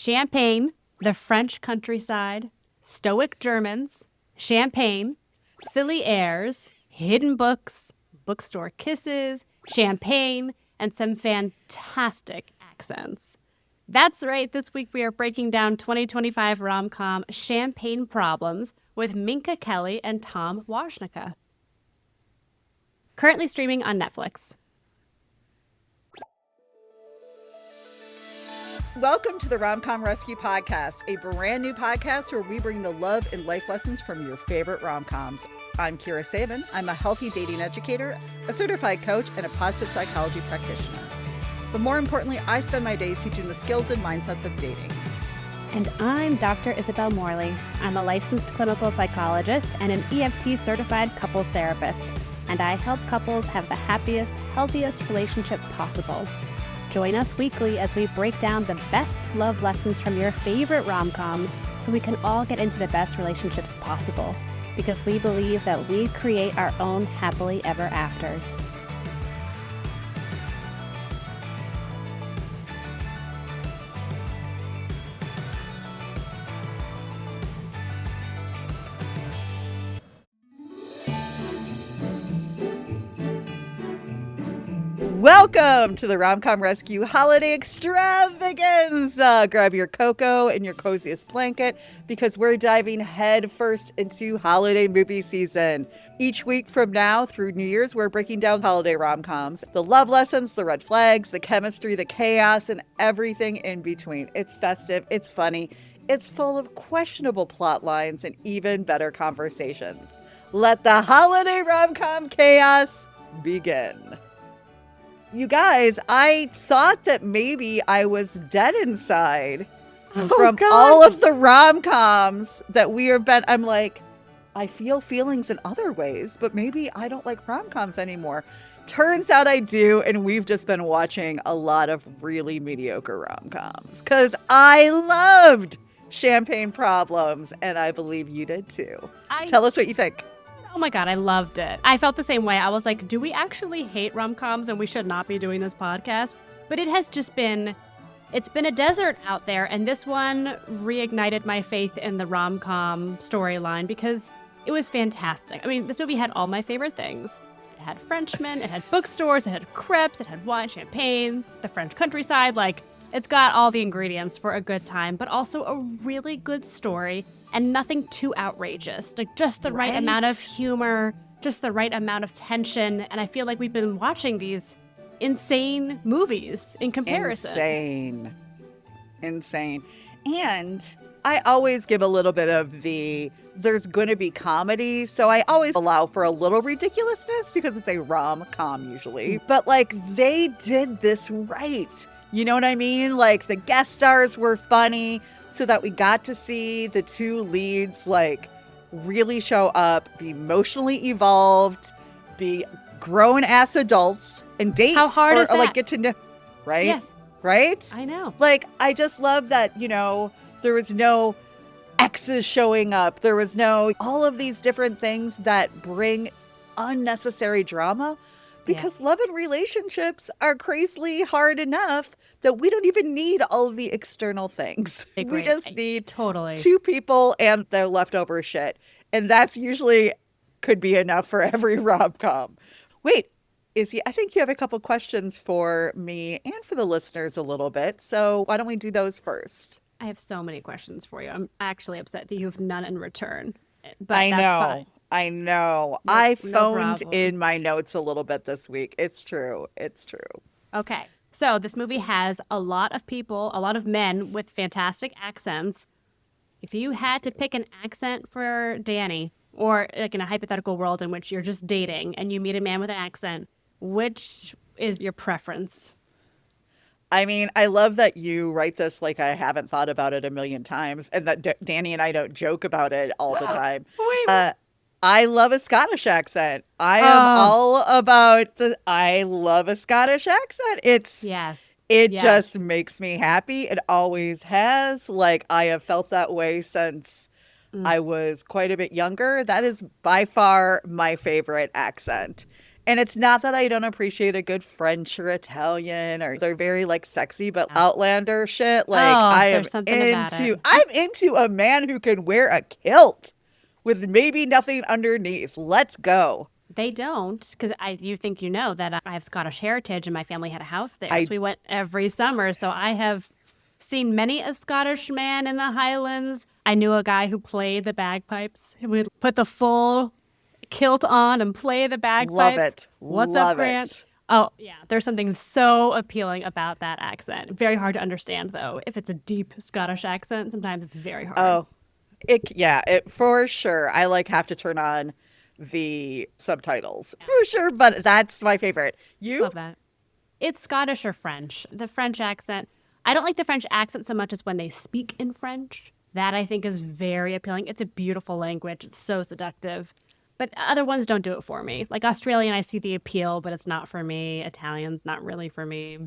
champagne, the French countryside, stoic Germans, champagne, silly heirs, hidden books, bookstore kisses, champagne, and some fantastic accents. That's right, this week we are breaking down 2025 rom-com Champagne Problems with Minka Kelly and Tom Wozniczka. Currently streaming on Netflix. Welcome to the RomCom Rescue podcast, a brand new podcast where we bring the love and life lessons from your favorite rom-coms. I'm Kira Sabin. I'm a healthy dating educator, a certified coach, and a positive psychology practitioner. But more importantly, I spend my days teaching the skills and mindsets of dating. And I'm Dr. Isabel Morley. I'm a licensed clinical psychologist and an EFT certified couples therapist. And I help couples have the happiest, healthiest relationship possible. Join us weekly as we break down the best love lessons from your favorite rom-coms so we can all get into the best relationships possible. Because we believe that we create our own happily ever afters. Welcome to the RomCom Rescue Holiday Extravaganza. Grab your cocoa and your coziest blanket because we're diving head first into holiday movie season. Each week from now through New Year's, we're breaking down holiday rom-coms, the love lessons, the red flags, the chemistry, the chaos, and everything in between. It's festive, it's funny, it's full of questionable plot lines and even better conversations. Let the holiday rom-com chaos begin. You guys, I thought that maybe I was dead inside from all of the rom-coms that we have been. I'm like, I feel feelings in other ways, but maybe I don't like rom-coms anymore. Turns out I do, and we've just been watching a lot of really mediocre rom-coms because I loved Champagne Problems, and I believe you did too. Tell us what you think. Oh my God, I loved it. I felt the same way. I was like, do we actually hate rom-coms and we should not be doing this podcast? But it has just been, it's been a desert out there. And this one reignited my faith in the rom-com storyline because it was fantastic. I mean, this movie had all my favorite things. It had Frenchmen, it had bookstores, it had crepes, it had wine, champagne, the French countryside. Like, it's got all the ingredients for a good time, but also a really good story. And nothing too outrageous, like just the right amount of humor, just the right amount of tension. And I feel like we've been watching these insane movies in comparison. Insane. And I always give a little bit of there's going to be comedy. So I always allow for a little ridiculousness because it's a rom-com usually. But like they did this right. You know what I mean? Like the guest stars were funny. So that we got to see the two leads like really show up, be emotionally evolved, be grown ass adults and date. How hard is that? Or like get to know, right? Yes. Right? I know. Like, I just love that, you know, there was no exes showing up. There was no all of these different things that bring unnecessary drama because love and relationships are crazily hard enough that we don't even need all of the external things. We just need two people and their leftover shit. And that's usually could be enough for every rom-com. Wait, I think you have a couple questions for me and for the listeners a little bit. So why don't we do those first? I have so many questions for you. I'm actually upset that you have none in return. But I that's know. fine. I know. No, I no phoned problem. in my notes a little bit this week. It's true. It's true. Okay. So this movie has a lot of people, a lot of men with fantastic accents. If you had to pick an accent for Danny, or like in a hypothetical world in which you're just dating and you meet a man with an accent, which is your preference? I mean, I love that you write this like I haven't thought about it a million times and that Danny and I don't joke about it all the time. I love a Scottish accent. I am all about I love a Scottish accent. It just makes me happy. It always has. Like, I have felt that way since I was quite a bit younger. That is by far my favorite accent. And it's not that I don't appreciate a good French or Italian, or they're very like sexy, but Outlander shit. Like I am there's something about it. I'm into a man who can wear a kilt with maybe nothing underneath. Let's go. They don't, because you think you know that I have Scottish heritage and my family had a house there. I- So we went every summer. So I have seen many a Scottish man in the Highlands. I knew a guy who played the bagpipes. He would put the full kilt on and play the bagpipes. Love it. What's Love up, Grant? it. Oh, yeah. There's something so appealing about that accent. Very hard to understand, though. If it's a deep Scottish accent, sometimes it's very hard. Oh, it for sure. I like have to turn on the subtitles for sure, but that's my favorite. You? Love that. It's Scottish or French. The French accent. I don't like the French accent so much as when they speak in French. That I think is very appealing. It's a beautiful language. It's so seductive. But other ones don't do it for me. Like Australian, I see the appeal, but it's not for me. Italian's not really for me.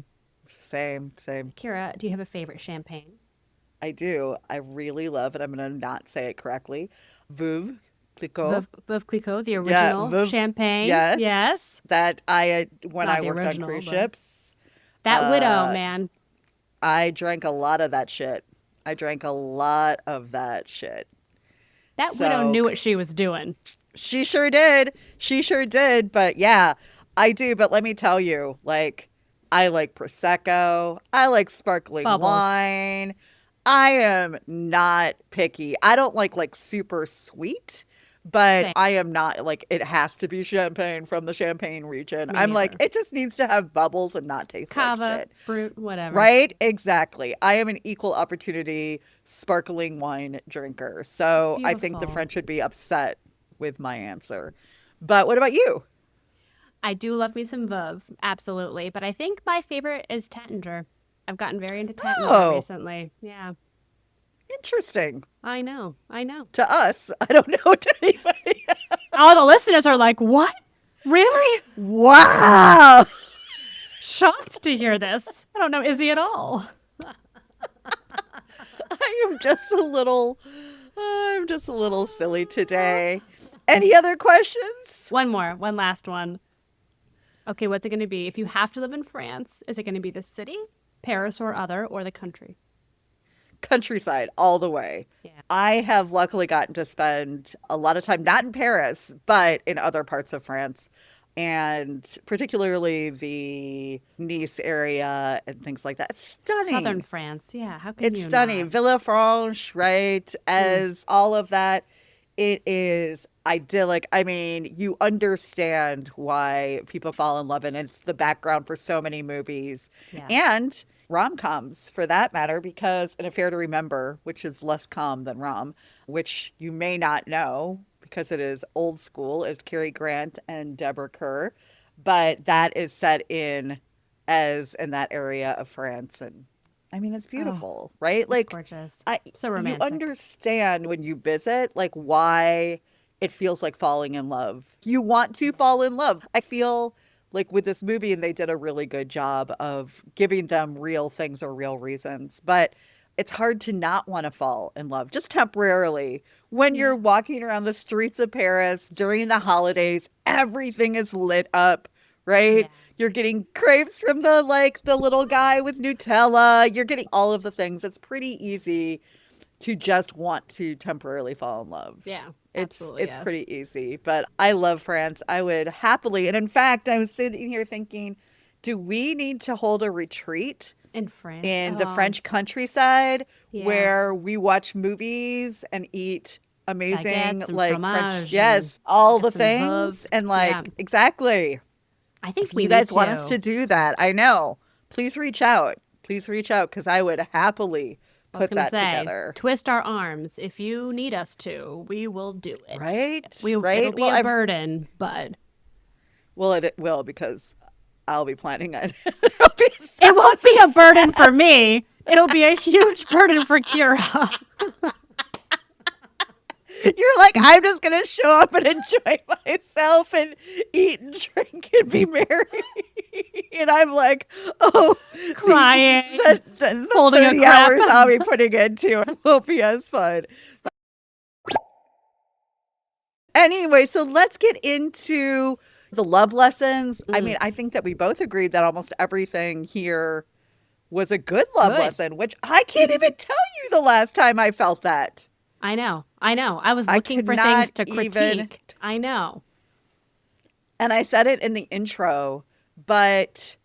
Same. Kira, do you have a favorite champagne? I do. I really love it. I'm going to not say it correctly. Veuve Clicquot. Veuve Clicquot, the original Veuve- champagne. Yes. Yes. That when Not I the worked original, on cruise but- ships, That widow, man. I drank a lot of that shit. I drank a lot of that shit. That So- widow knew what she was doing. She sure did. She sure did. But yeah, I do. But let me tell you, like, I like Prosecco. I like sparkling Bubbles. wine. I am not picky. I don't like super sweet, but Same. I am not like it has to be champagne from the Champagne region. Me I'm like, neither. it just needs to have bubbles and not taste like Cava, shit. fruit, whatever. Right? Exactly. I am an equal opportunity sparkling wine drinker. So I think the Beautiful. French would be upset with my answer. But what about you? I do love me some Veuve, absolutely. But I think my favorite is Taittinger. I've gotten very into Taittinger Oh. recently. Yeah, Interesting. I know. To us, I don't know to anybody. All the listeners are like, what? Really? Wow. Shocked to hear this. I don't know Izzy at all. I'm just a little silly today. Any other questions? One last one. Okay, what's it going to be? If you have to live in France, is it going to be the city, Paris or other, or the country? Countryside all the way. Yeah. I have luckily gotten to spend a lot of time, not in Paris, but in other parts of France, and particularly the Nice area and things like that. It's stunning. Southern France, yeah. How can It's you stunning. not? Villefranche, right? As all of that. It is idyllic. I mean, you understand why people fall in love, and it's the background for so many movies Yeah. and rom-coms for that matter, because An Affair to Remember, which is less com than rom, which you may not know because it is old school. It's Cary Grant and Deborah Kerr, but that is set in that area of France. And I mean, it's beautiful, right? It's gorgeous. So You romantic. understand when you visit, like, why it feels like falling in love. You want to fall in love. I feel like with this movie, and they did a really good job of giving them real things or real reasons, but it's hard to not want to fall in love just temporarily. When you're walking around the streets of Paris during the holidays, everything is lit up, right? Yeah. You're getting crepes from the little guy with Nutella. You're getting all of the things. It's pretty easy to just want to temporarily fall in love. Yeah, It's absolutely, it's yes. pretty easy, but I love France. I would happily, and in fact, I was sitting here thinking, do we need to hold a retreat In France. in the Oh, French countryside Yeah. where we watch movies and eat amazing Baguettes and like fromage French, yes, all the get some things, Veuve. and like Yeah. exactly. I think If we you guys need want us to do that, I know. Please reach out. Please reach out because I would happily I was put gonna that say, together. twist our arms. If you need us to, we will do it. Right? It'll Right? be a burden, but Well, it will because I'll be planning on it won't be a burden for me. It'll be a huge burden for Kira. You're like, I'm just going to show up and enjoy myself and eat and drink and be merry. And I'm like, oh, Crying, the holding a 30 crap. hours I'll be putting into it won't be as fun. Anyway, so let's get into The love lessons, I mean, I think that we both agreed that almost everything here was a good love lesson, which I can't even tell you the last time I felt that. I know. I was I looking for cannot things to critique. even- I know. And I said it in the intro, but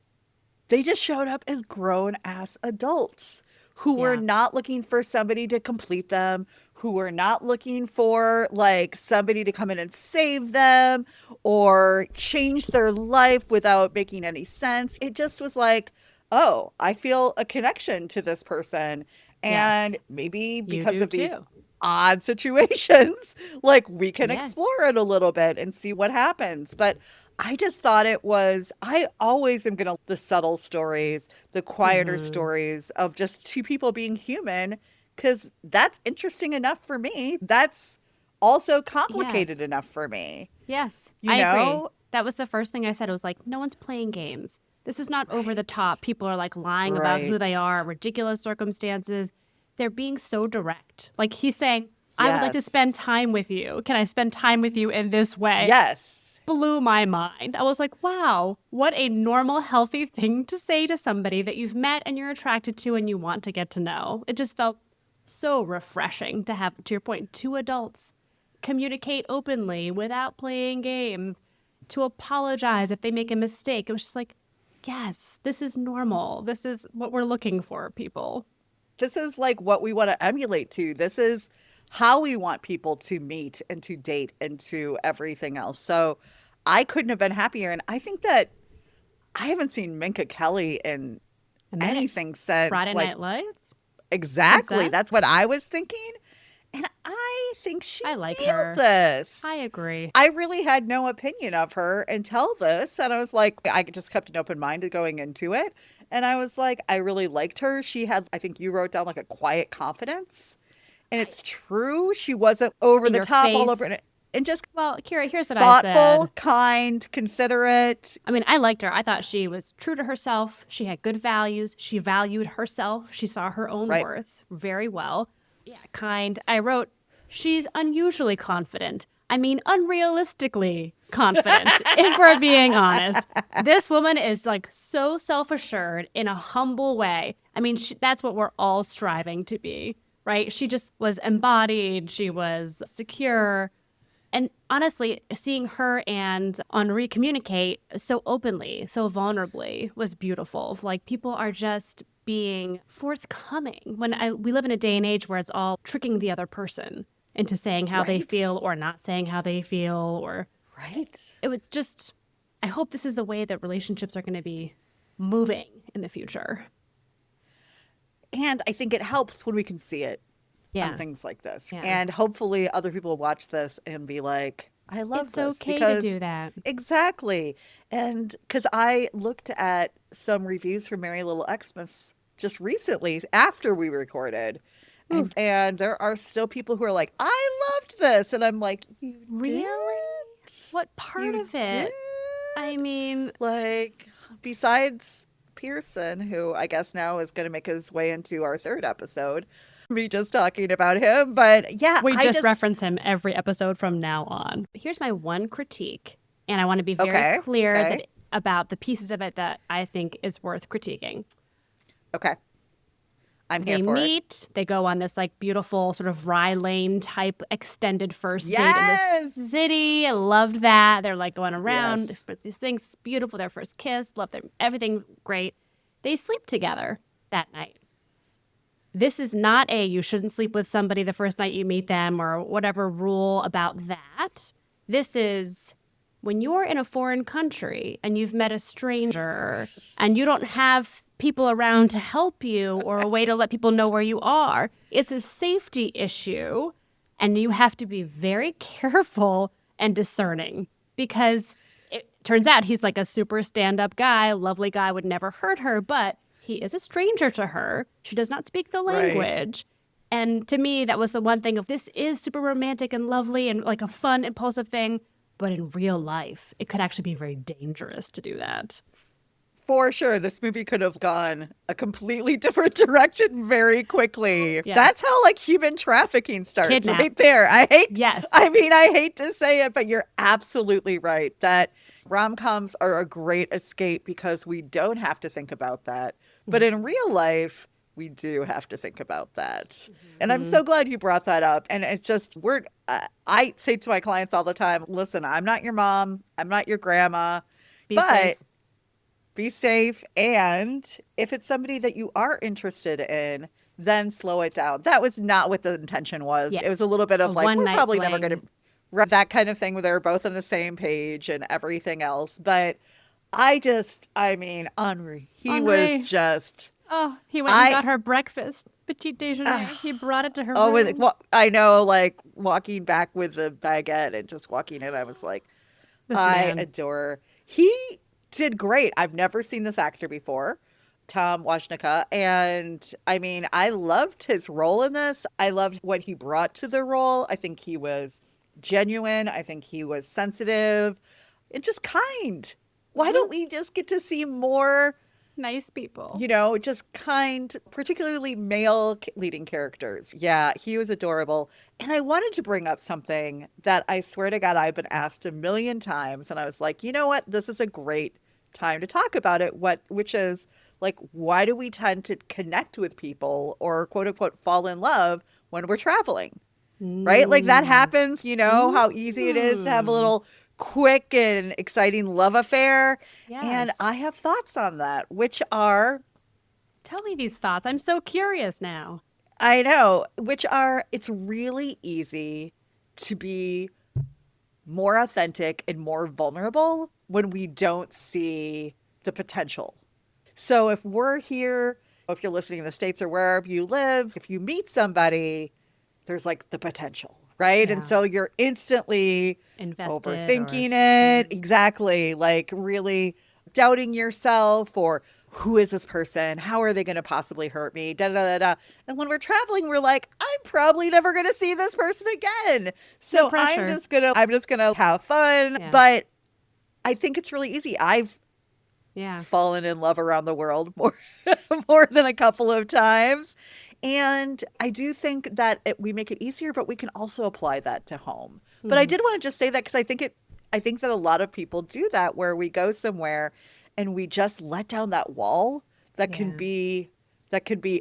they just showed up as grown-ass adults who were Yeah. not looking for somebody to complete them, who were not looking for like somebody to come in and save them or change their life without making any sense. It just was like, oh, I feel a connection to this person. And Yes. maybe You because do of these too. odd situations, like we can Yes. explore it a little bit and see what happens. But I just thought I always am going to the subtle stories, the quieter stories of just two people being human, because that's interesting enough for me. That's also complicated Yes. enough for me. Yes. You I agree. know? That was the first thing I said. It was like, no one's playing games. This is not over the Right. top. People are like lying about who they Right. are, ridiculous circumstances. They're being so direct. Like he's saying, I would like to spend Yes. time with you. Can I spend time with you in this way? Yes. Blew my mind. I was like, wow, what a normal, healthy thing to say to somebody that you've met and you're attracted to and you want to get to know. It just felt so refreshing to have, to your point, two adults communicate openly without playing games, to apologize if they make a mistake. It was just like, yes, this is normal. This is what we're looking for, people. This is like what we want to emulate to. This is how we want people to meet and to date and to everything else. So I couldn't have been happier. And I think that I haven't seen Minka Kelly in And then anything since Friday like Night Lights. exactly. that? That's what I was thinking. And I think she I like nailed her. this. I agree. I really had no opinion of her until this. And I was like, I just kept an open mind going into it. And I was like, I really liked her. She had, I think you wrote down like a quiet confidence. And it's true. She wasn't over In the your top, all face. over, and just Well, Kira, here's what I thoughtful, said. kind, considerate. I mean, I liked her. I thought she was true to herself. She had good values. She valued herself. She saw her own Right. worth very well. Yeah, kind. I wrote, she's unusually confident. I mean, unrealistically confident, if we're being honest. This woman is like so self-assured in a humble way. I mean, that's what we're all striving to be, right? She just was embodied. She was secure. And honestly, seeing her and Henri communicate so openly, so vulnerably was beautiful. Like people are just being forthcoming. We live in a day and age where it's all tricking the other person into saying how they Right. feel or not saying how they feel, or Right. it was just, I hope this is the way that relationships are going to be moving in the future. And I think it helps when we can see it Yeah. on things like this. Yeah. And hopefully other people watch this and be like, I love It's this. okay to because do that. Exactly. And because I looked at some reviews for Merry Little Xmas just recently after we recorded. And there are still people who are like, I loved this. And I'm like, you Really? did? What part You of it? did? I mean, Like, besides Pearson, who I guess now is going to make his way into our third episode, me just talking about him. But yeah, we I just reference him every episode from now on. Here's my one critique, and I want to be very Okay, clear okay. that about the pieces of it that I think is worth critiquing. Okay. I'm here They for it. meet, they go on this like beautiful sort of Rye Lane type extended first date in Yes! this city. I loved that. They're like going around, Yes. express these things. It's beautiful. Their first kiss, love them, everything great. They sleep together that night. This is not you shouldn't sleep with somebody the first night you meet them or whatever rule about that. This is when you're in a foreign country and you've met a stranger and you don't have people around to help you or a way to let people know where you are. It's a safety issue, and you have to be very careful and discerning because it turns out he's like a super stand-up guy, lovely guy, would never hurt her, but he is a stranger to her. She does not speak the Right. language. And to me, that was the one thing of this is super romantic and lovely and like a fun, impulsive thing. But in real life, it could actually be very dangerous to do that. For sure, this movie could have gone a completely different direction very quickly. Yes. That's how like human trafficking starts right Kidnapped. there. Yes. I mean, I hate to say it, but you're absolutely right that Rom-coms are a great escape because we don't have to think about that. But in real life, we do have to think about that. And I'm so glad you brought that up. And it's just, I say to my clients all the time, listen, I'm not your mom. I'm not your grandma. Be but safe. be safe. And if it's somebody that you are interested in, then slow it down. That was not what the intention was. Yeah. It was a little bit of A like, we're one-night probably never fling. going to that kind of thing where they're both on the same page and everything else. But I mean, Henri, he was Henri. just, Oh, he went and got her breakfast. Petit déjeuner. He brought it to her oh, room. I know, like walking back with the baguette and just walking in, I was like, This I man. adore. He did great. I've never seen this actor before, Tom Wozniczka, and I mean, I loved his role in this. I loved what he brought to the role. I think he was genuine. I think he was sensitive and just kind. Why don't we just get to see more, Nice people. just kind, particularly male leading characters? Yeah, he was adorable. And I wanted to bring up something that I swear to God I've been asked a million times. And I was like, you know what? This is a great time to talk about it. Which is like, why do we tend to connect with people or quote unquote fall in love when we're traveling? Right? Like that happens, how easy it is to have a little quick and exciting love affair. And Yes. I have thoughts on that, which are, Tell me these thoughts. I'm so curious now. I know, it's really easy to be more authentic and more vulnerable when we don't see the potential. So if we're here, if you're listening in the States or wherever you live, if you meet somebody, there's like the potential, right? And Yeah. so you're instantly Invested overthinking it. Exactly. Like really doubting yourself or who is this person? How are they going to possibly hurt me? Da, da, da, da. And when we're traveling, we're like, I'm probably never going to see this person again. So No pressure. I'm just going to have fun. Yeah. But I think it's really easy. I've Yeah. fallen in love around the world more than a couple of times. And I do think that we make it easier, but we can also apply that to home. But I did want to just say that because I think that a lot of people do that where we go somewhere and we just let down that wall that can be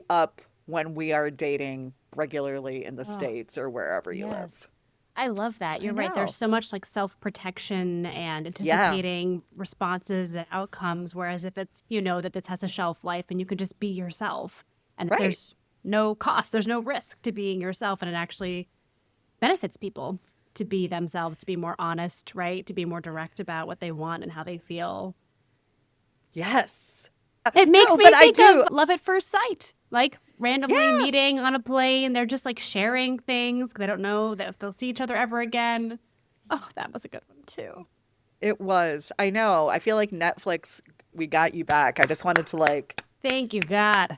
up when we are dating regularly in the States or wherever you live. I love that. You're right. know. There's so much like self-protection and anticipating responses and outcomes. Whereas if it's, that this has a shelf life and you can just be yourself and Right. there's no cost, there's no risk to being yourself. And it actually benefits people to be themselves, to be more honest, right? To be more direct about what they want and how they feel. Yes. It makes No, me but I think do. of Love at First Sight. Like randomly Yeah. meeting on a plane. They're just like sharing things. They don't know that if they'll see each other ever again. Oh, that was a good one too. It was. I know. I feel like Netflix, we got you back. I just wanted to Thank you, God.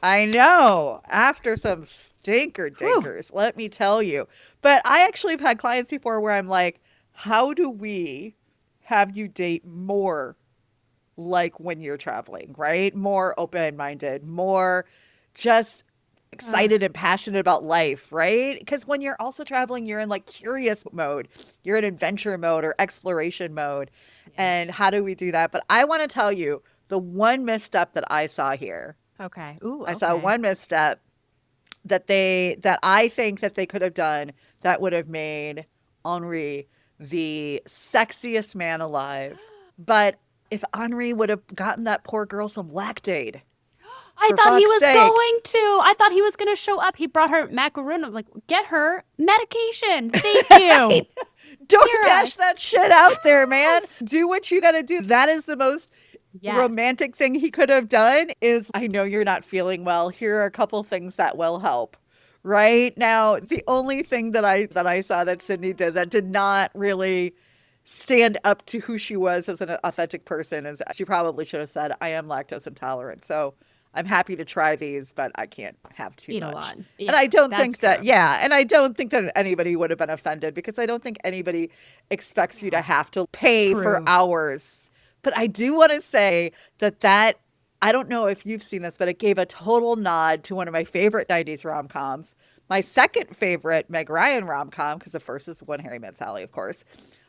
I know. After some stinker dinkers, let me tell you. But I actually have had clients before where I'm like, how do we have you date more like when you're traveling, right? More open-minded, more just excited and passionate about life, right? Because when you're also traveling, you're in like curious mode, you're in adventure mode or exploration mode. And how do we do that? But I want to tell you the one misstep that I saw here. Okay. Ooh, I saw okay. one misstep that I think that they could have done that would have made Henri the sexiest man alive. But if Henri would have gotten that poor girl some Lactaid, I for thought he fuck's was sake. going to. I thought he was going to show up. He brought her macaroon. I'm like, get her medication. Thank you. don't Kira. dash that shit out there, man. Do what you got to do. That is the most Yes. romantic thing he could have done is, I know you're not feeling well. Here are a couple things that will help. Right now, the only thing that I saw that Sydney did that did not really stand up to who she was as an authentic person is she probably should have said, I am lactose intolerant. So I'm happy to try these, but I can't have too Eat much. a lot. And Yeah, I don't that's think that, true. and I don't think that anybody would have been offended because I don't think anybody expects you to have to pay for Prove. hours. But I do want to say that I don't know if you've seen this, but it gave a total nod to one of my favorite 90s rom-coms. My second favorite Meg Ryan rom-com, because the first is One Harry Met Sally, of course,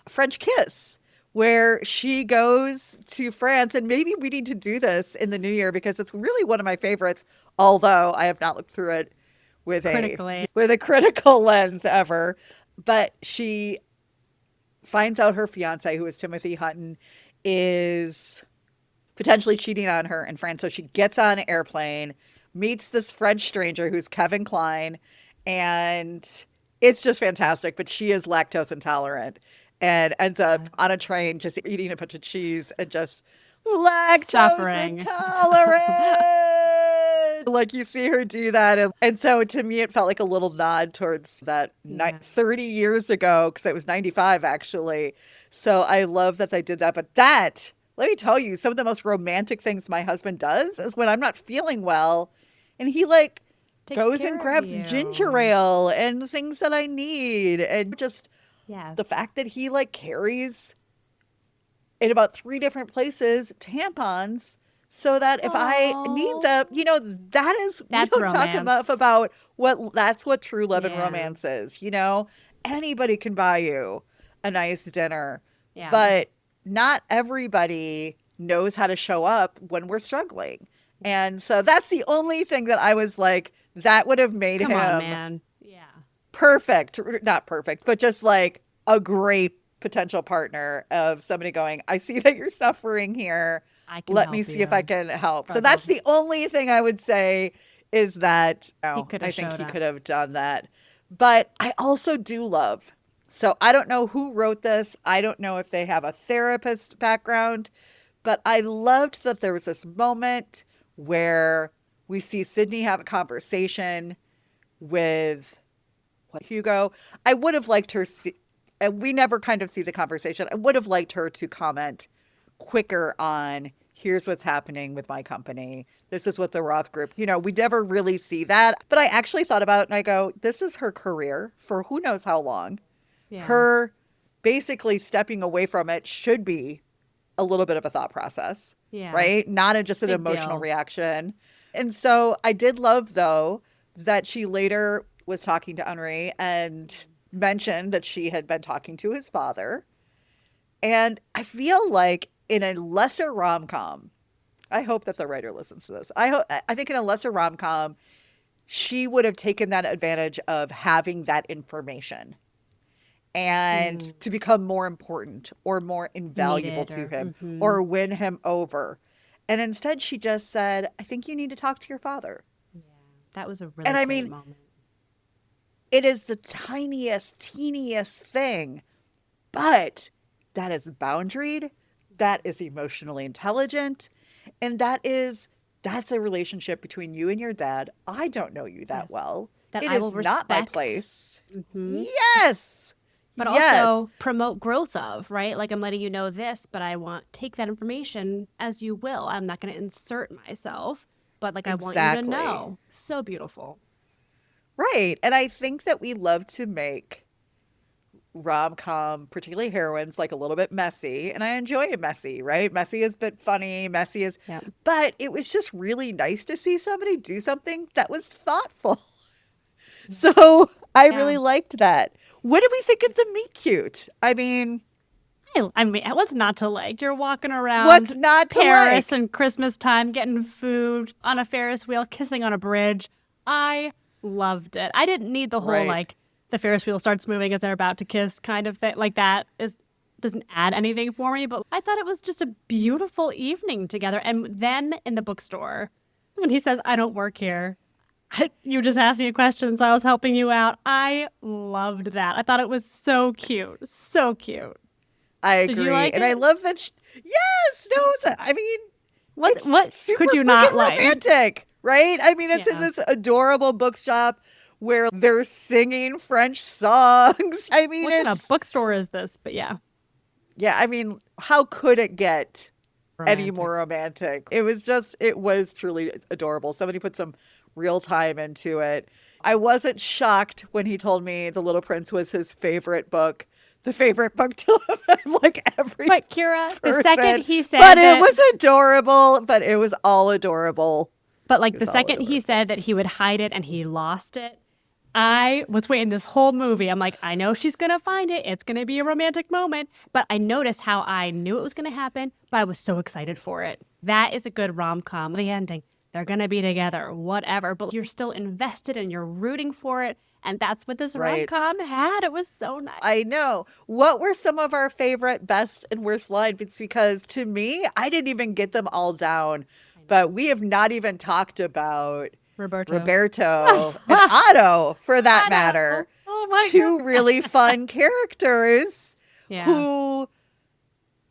French Kiss, where she goes to France. And maybe we need to do this in the new year because it's really one of my favorites, although I have not looked through it with Critically. a critical lens ever. But she finds out her fiance, who is Timothy Hutton, is potentially cheating on her in France. So she gets on an airplane, meets this French stranger who's Kevin Kline, and it's just fantastic. But she is lactose intolerant and ends up on a train just eating a bunch of cheese and just lactose Suffering. intolerant. Like you see her do that. And so to me, it felt like a little nod towards that 30 years ago, because it was 95 actually. So I love that they did that. But that, let me tell you, some of the most romantic things my husband does is when I'm not feeling well and he like Takes goes care and of grabs you. ginger ale and things that I need. And just Yeah. the fact that he like carries in about 3 different places tampons so that if I need them, we That's don't talk romance. enough about that's what true love and romance is. Anybody can buy you a nice dinner, Yeah. but not everybody knows how to show up when we're struggling. And so that's the only thing that I was like, that would have made Come him on, man. Yeah. perfect, not perfect, but just like a great potential partner of somebody going, I see that you're suffering here. I can Let me help see if I you. can help. So Struggle. that's the only thing I would say is that could have I think showed he up. could have done that. But I also do love. So I don't know who wrote this. I don't know if they have a therapist background, but I loved that there was this moment where we see Sydney have a conversation with Hugo. I would have liked her and we never kind of see the conversation. I would have liked her to comment quicker on, here's what's happening with my company. This is what the Roth group, we never really see that. But I actually thought about it and I go, this is her career for who knows how long. Yeah. Her basically stepping away from it should be a little bit of a thought process, Yeah. right? Not just an Big emotional deal. reaction. And so I did love, though, that she later was talking to Henri and mentioned that she had been talking to his father. And I feel like in a lesser rom-com, I hope that the writer listens to this. I think in a lesser rom-com, she would have taken that advantage of having that information and to become more important or more invaluable Needed to or- him mhm. or win him over. And instead she just said, I think you need to talk to your father. Yeah. That was a really And I great mean, moment. it is the tiniest, teeniest thing, but that is boundaried, that is emotionally intelligent, and that's a relationship between you and your dad. I don't know you that Yes. well. That It I is will not my respect. place. Mhm. Yes. But yes. also promote growth of, right? Like I'm letting you know this, but take that information as you will. I'm not going to insert myself, but like I want you to Exactly. know. So beautiful. Right. And I think that we love to make rom-com, particularly heroines, like a little bit messy. And I enjoy it messy, right? Messy is a bit funny. Messy is, Yeah. but it was just really nice to see somebody do something that was thoughtful. So I really liked that. What did we think of the meet cute? I mean, what's not to like? You're walking around what's not to Paris like? and Christmas time, getting food on a Ferris wheel, kissing on a bridge. I loved it. I didn't need the whole Right. like the Ferris wheel starts moving as they're about to kiss kind of thing. Like that doesn't add anything for me, but I thought it was just a beautiful evening together. And then in the bookstore, when he says, I don't work here, you just asked me a question, so I was helping you out. I loved that. I thought it was so cute. So cute. I Did agree. you like and it? I love that. Yes. No, I mean, What it's super could you freaking not like? romantic, right? I mean, it's in Yeah. this adorable bookshop where they're singing French songs. I mean, What kind of it's bookstore is this? But yeah. yeah. I mean, how could it get any Romantic. more romantic? It was truly adorable. Somebody put some real time into it. I wasn't shocked when he told me The Little Prince was his favorite book. The favorite book to like every But Kira, the person. second he said but that, it was adorable. But it was all adorable. but like It the was all second he adorable. said that he would hide it and he lost it, I was waiting this whole movie. I'm like, I know she's going to find it. It's going to be a romantic moment. But I noticed how I knew it was going to happen, but I was so excited for it. That is a good rom-com. The ending, they're going to be together, whatever. But you're still invested and you're rooting for it. And that's what this Right. rom-com had. It was so nice. I know. What were some of our favorite best and worst lines? It's because to me, I didn't even get them all down. But we have not even talked about Roberto and Otto, for that matter. Oh my Two God. really fun characters Yeah. who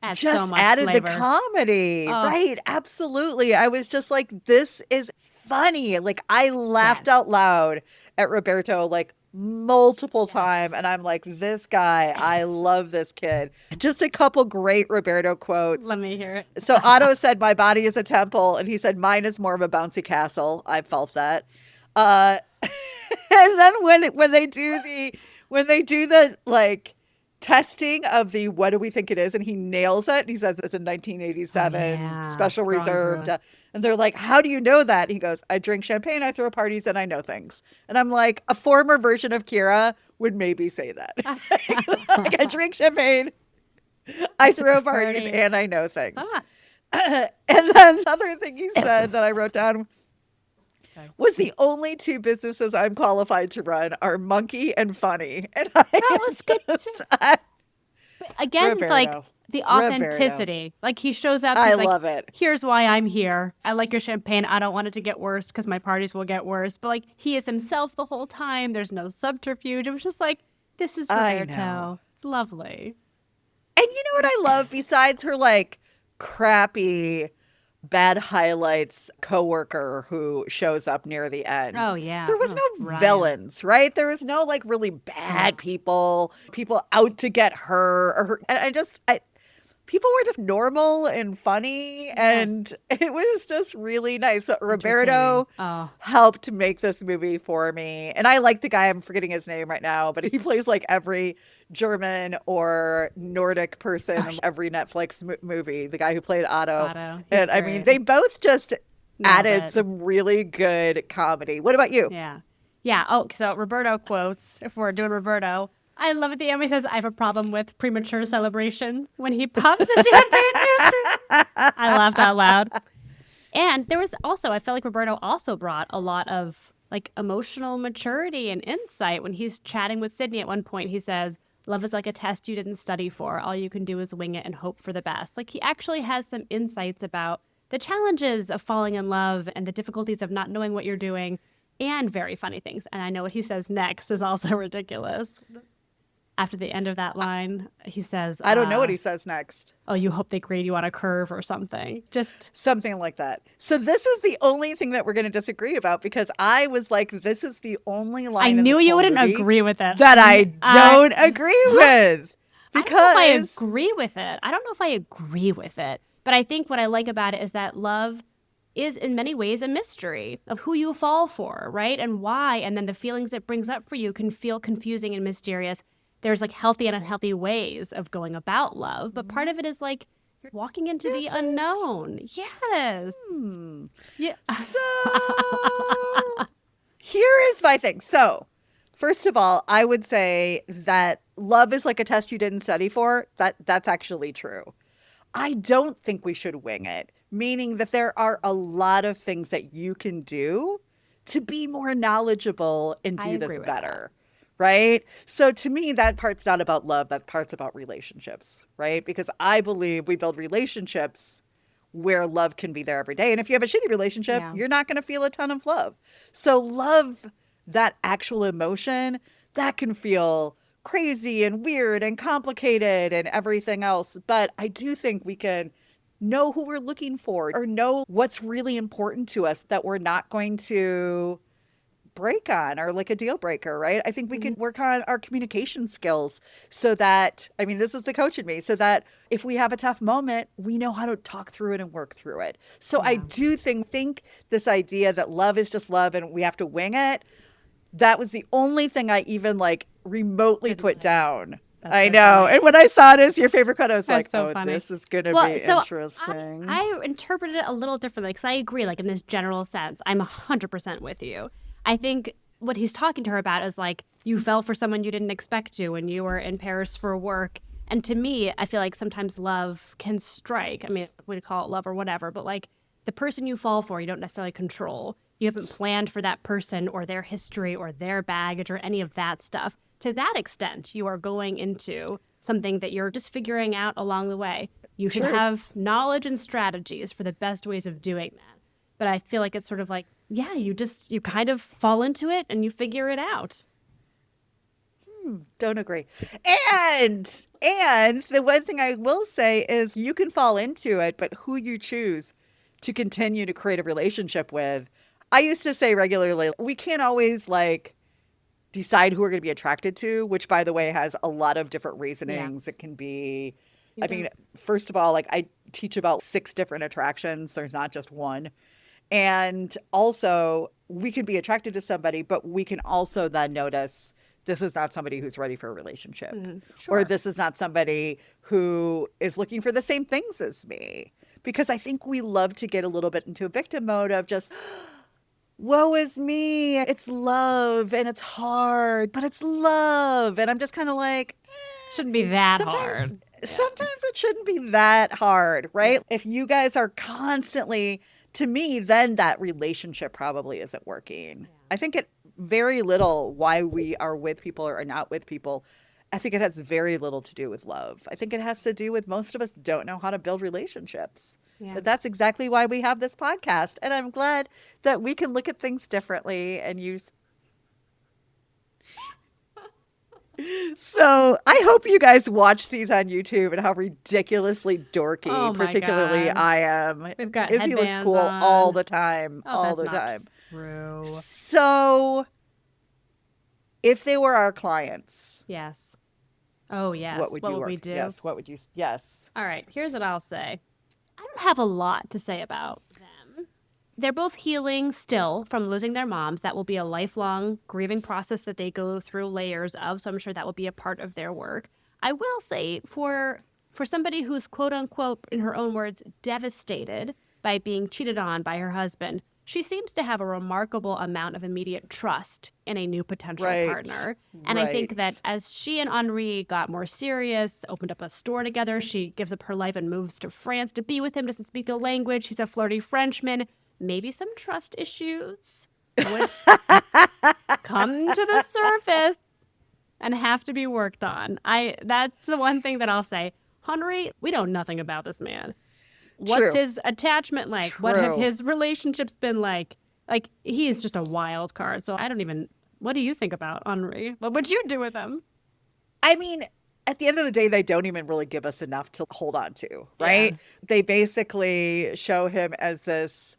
Adds just so much added flavor. the comedy. Oh. Right. Absolutely. I was just like, this is funny. Like, I laughed Yes. out loud at Roberto like multiple times. And I'm like, this guy, I love this kid. Just a couple great Roberto quotes. Let me hear it. So Otto said, my body is a temple. And he said, mine is more of a bouncy castle. I felt that. And then when they do the like testing of the what do we think it is, and he nails it, and he says it's a 1987 special Wrong reserved, group. and they're like, how do you know that? And he goes, I drink champagne, I throw parties, and I know things. And I'm like, a former version of Kira would maybe say that. Like, I drink champagne, I throw parties, Party. and I know things. Ah, And then another thing he said that I wrote down was the only two businesses I'm qualified to run are monkey and funny. And that was good too. Again, like Roberto. the authenticity. Like he shows up. I He's like, love it. Here's why I'm here. I like your champagne. I don't want it to get worse because my parties will get worse. But like he is himself the whole time. There's no subterfuge. It was just like, this is I Roberto. know. It's lovely. And you know what I love besides her like crappy bad highlights coworker who shows up near the end. Oh, yeah. There was Oh, no Ryan. villains, right? There was no like really bad people out to get her or her. And people were just normal and funny, and it was just really nice. But Roberto Oh. helped make this movie for me. And I like the guy, I'm forgetting his name right now, but he plays like every German or Nordic person in every Netflix movie, the guy who played Otto. He's And I mean, great. they both just added it. some really good comedy. What about you? Yeah. Yeah. Oh, so Roberto quotes, if we're doing Roberto, I love at the end when he says, I have a problem with premature celebration when he pops the champagne. I laughed out loud. And there was also, I felt like Roberto also brought a lot of like emotional maturity and insight when he's chatting with Sydney. At one point, he says, love is like a test you didn't study for. All you can do is wing it and hope for the best. Like he actually has some insights about the challenges of falling in love and the difficulties of not knowing what you're doing and very funny things. And I know what he says next is also ridiculous. After the end of that line, he says, I don't know what he says next. oh, you hope they grade you on a curve or something. Just Something like that. So this is the only thing that we're going to disagree about because I was like, this is the only line I in knew this you whole wouldn't movie agree with it. that I don't agree with. I don't know if I Because agree with it. I don't know if I agree with it. But I think what I like about it is that love is in many ways a mystery of who you fall for, right? And why. And then the feelings it brings up for you can feel confusing and mysterious. There's like healthy and unhealthy ways of going about love. But part of it is like you're walking into the unknown. Yes. Yeah. So here is my thing. So first of all, I would say that love is like a test you didn't study for. That's actually true. I don't think we should wing it, meaning that there are a lot of things that you can do to be more knowledgeable and I do agree this with better. Right? So to me, that part's not about love. That part's about relationships, right? Because I believe we build relationships where love can be there every day. And if you have a shitty relationship, Yeah. you're not going to feel a ton of love. So love, that actual emotion, that can feel crazy and weird and complicated and everything else. But I do think we can know who we're looking for or know what's really important to us that we're not going to break on or like a deal breaker, right? I think we can work on our communication skills so that, I mean, this is the coach in me, so that if we have a tough moment, we know how to talk through it and work through it. So I do think this idea that love is just love and we have to wing it, that was the only thing I even like remotely put down. I so know. funny. And when I saw it as your favorite cut, I was like, so oh, funny. this is going to Well, be so interesting. I interpreted it a little differently because I agree, like in this general sense, I'm 100% with you. I think what he's talking to her about is like, you fell for someone you didn't expect to when you were in Paris for work. And to me, I feel like sometimes love can strike. I mean, we call it love or whatever, but like the person you fall for, you don't necessarily control. You haven't planned for that person or their history or their baggage or any of that stuff. To that extent, you are going into something that you're just figuring out along the way. You should have knowledge and strategies for the best ways of doing that. But I feel like it's sort of like, yeah, you kind of fall into it and you figure it out. Don't agree. And the one thing I will say is you can fall into it, but who you choose to continue to create a relationship with. I used to say regularly, we can't always like decide who we're going to be attracted to, which by the way has a lot of different reasonings. It can be, I mean, first of all, like I teach about 6 different attractions. There's not just one. And also we can be attracted to somebody, but we can also then notice this is not somebody who's ready for a relationship. Or this is not somebody who is looking for the same things as me. Because I think we love to get a little bit into a victim mode of just, woe is me. It's love and it's hard, but it's love. And I'm just kind of like, shouldn't be that hard. Sometimes it shouldn't be that hard, right? If you guys are constantly, to me, then that relationship probably isn't working. I think it very little why we are with people or are not with people. I think it has very little to do with love. I think it has to do with most of us don't know how to build relationships. But that's exactly why we have this podcast. And I'm glad that we can look at things differently and use. So I hope you guys watch these on YouTube and how ridiculously dorky, particularly God. I am. We've got Izzy looks cool on. all the time. All the time. True. So if they were our clients. Yes. Oh, yes. What would we do? Yes. What would you? Yes. All right. Here's what I'll say. I don't have a lot to say about them. They're both healing still from losing their moms. That will be a lifelong grieving process that they go through layers of. So I'm sure that will be a part of their work. I will say for somebody who's quote unquote, in her own words, devastated by being cheated on by her husband, she seems to have a remarkable amount of immediate trust in a new potential partner. And I think that as she and Henri got more serious, opened up a store together, she gives up her life and moves to France to be with him, doesn't speak the language. He's a flirty Frenchman. Maybe some trust issues would come to the surface and have to be worked on. That's the one thing that I'll say. Henri, we know nothing about this man. What's his attachment like? What have his relationships been like? Like, he is just a wild card. So I don't even, what do you think about Henri? What would you do with him? I mean, at the end of the day, they don't even really give us enough to hold on to, right? Yeah. They basically show him as this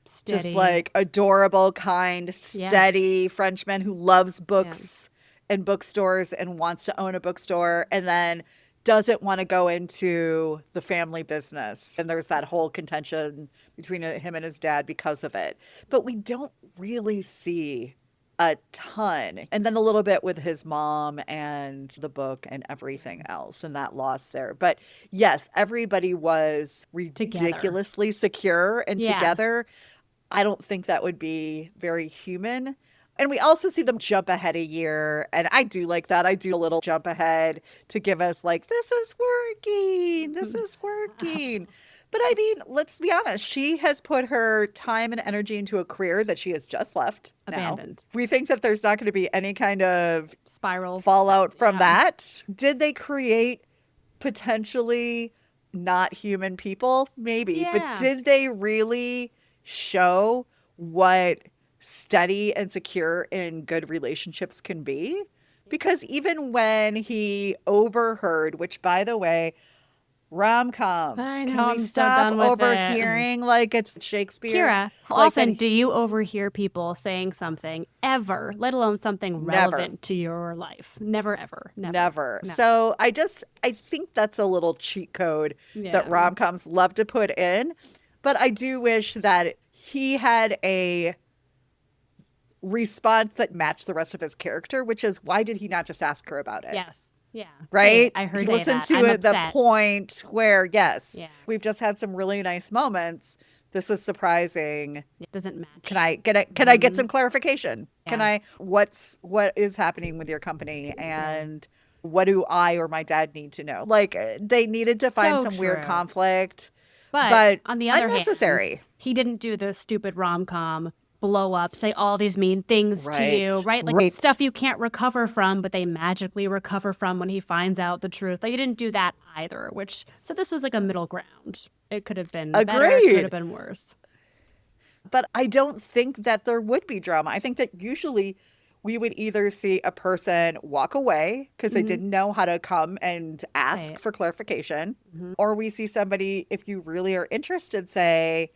steady, just like adorable, kind, steady Frenchman who loves books and bookstores and wants to own a bookstore. And then doesn't want to go into the family business. And there's that whole contention between him and his dad because of it. But we don't really see a ton. And then a little bit with his mom and the book and everything else and that loss there. But yes, everybody was ridiculously secure and together. I don't think that would be very human. And we also see them jump ahead a year. And I do like that. I do a little jump ahead to give us like, this is working. This is working. But I mean, let's be honest. She has put her time and energy into a career that she has just left. Abandoned. Now. We think that there's not going to be any kind of spiral fallout from that. Did they create potentially not human people? Maybe. Yeah. But did they really show what steady and secure in good relationships can be? Because even when he overheard, which by the way, rom-coms, can we stop overhearing like it's Shakespeare? Kira, how often do you overhear people saying something ever, let alone something relevant to your life? Never, ever. Never. So I think that's a little cheat code that rom-coms love to put in. But I do wish that he had a response that matched the rest of his character, which is, why did he not just ask her about it? Yes. Yeah. Right? I heard he listened to it, the point where, we've just had some really nice moments. This is surprising. It doesn't match. Can I get some clarification? what is happening with your company and what do I or my dad need to know? Like they needed to find some weird conflict, but on the other unnecessary. hand, he didn't do the stupid rom-com blow up, say all these mean things to you, right? Like stuff you can't recover from, but they magically recover from when he finds out the truth. Like he didn't do that either, so this was like a middle ground. It could have been better, it could have been worse. But I don't think that there would be drama. I think that usually we would either see a person walk away because they didn't know how to come and ask for clarification, or we see somebody, if you really are interested, say,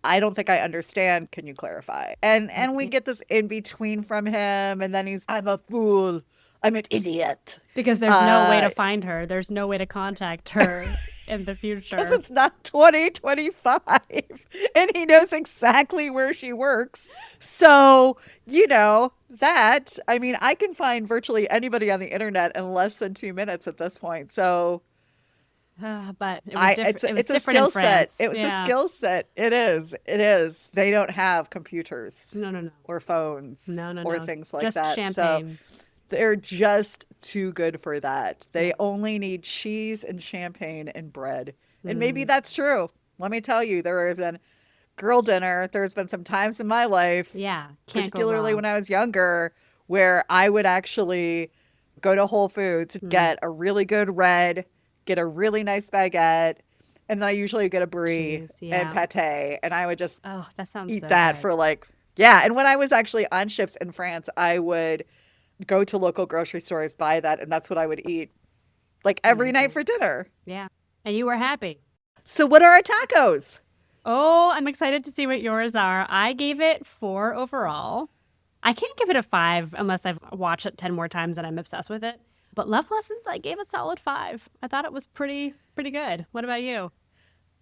I don't think I understand. Can you clarify? And we get this in between from him. And then I'm a fool. I'm an idiot. Because there's no way to find her. There's no way to contact her in the future. Because it's not 2025. And he knows exactly where she works. So, I can find virtually anybody on the internet in less than 2 minutes at this point. So... but it was different. It's a skill set. It was a skill set. It is. They don't have computers. No. Or phones. No. Or things like just that. Champagne. So they're just too good for that. They only need cheese and champagne and bread. And maybe that's true. Let me tell you, there have been girl dinner. There's been some times in my life, particularly when I was younger, where I would actually go to Whole Foods, get a really good red, get a really nice baguette, and then I usually get a brie and pate, and I would just eat that for and when I was actually on ships in France, I would go to local grocery stores, buy that, and that's what I would eat every night for dinner. Yeah. And you were happy. So what are our tacos? Oh, I'm excited to see what yours are. I gave it 4 overall. I can't give it a 5 unless I've watched it 10 more times and I'm obsessed with it. But Love Lessons, I gave a solid 5. I thought it was pretty good. What about you?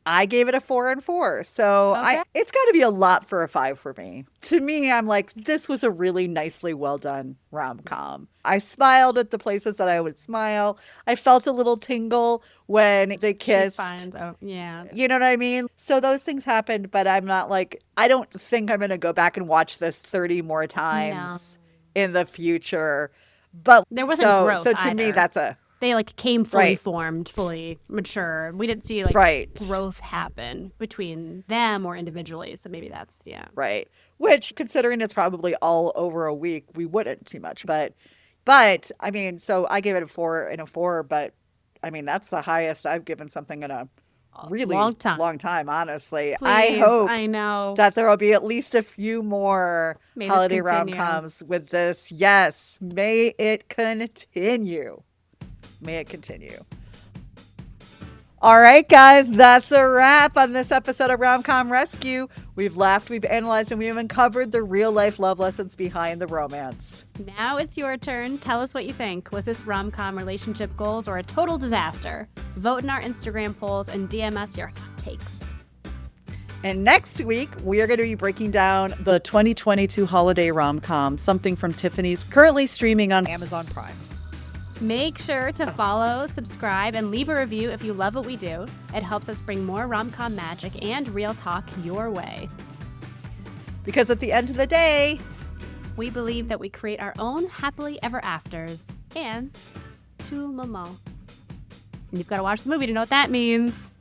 I gave it a 4 and 4. So it's got to be a lot for a 5 for me. To me, I'm like, this was a really nicely well done rom-com. I smiled at the places that I would smile. I felt a little tingle when they kissed. You know what I mean? So those things happened, but I'm not I don't think I'm going to go back and watch this 30 more times in the future. But there wasn't growth. So to me, that's they came fully formed, fully mature. We didn't see growth happen between them or individually. So maybe that's right. Which, considering it's probably all over a week, we wouldn't too much. But I mean, so I gave it a 4 and a 4. But I mean, that's the highest I've given something in a really long time, honestly. Please, I hope that there will be at least a few more holiday rom-coms with this. Yes, may it continue. May it continue. All right, guys, that's a wrap on this episode of RomCom Rescue. We've laughed, we've analyzed, and we've uncovered the real-life love lessons behind the romance. Now it's your turn. Tell us what you think. Was this rom-com relationship goals or a total disaster? Vote in our Instagram polls and DM us your hot takes. And next week, we are going to be breaking down the 2022 holiday rom-com, Something from Tiffany's, currently streaming on Amazon Prime. Make sure to follow, subscribe, and leave a review if you love what we do. It helps us bring more rom-com magic and real talk your way. Because at the end of the day, we believe that we create our own happily ever afters. And tout le monde. And you've got to watch the movie to know what that means.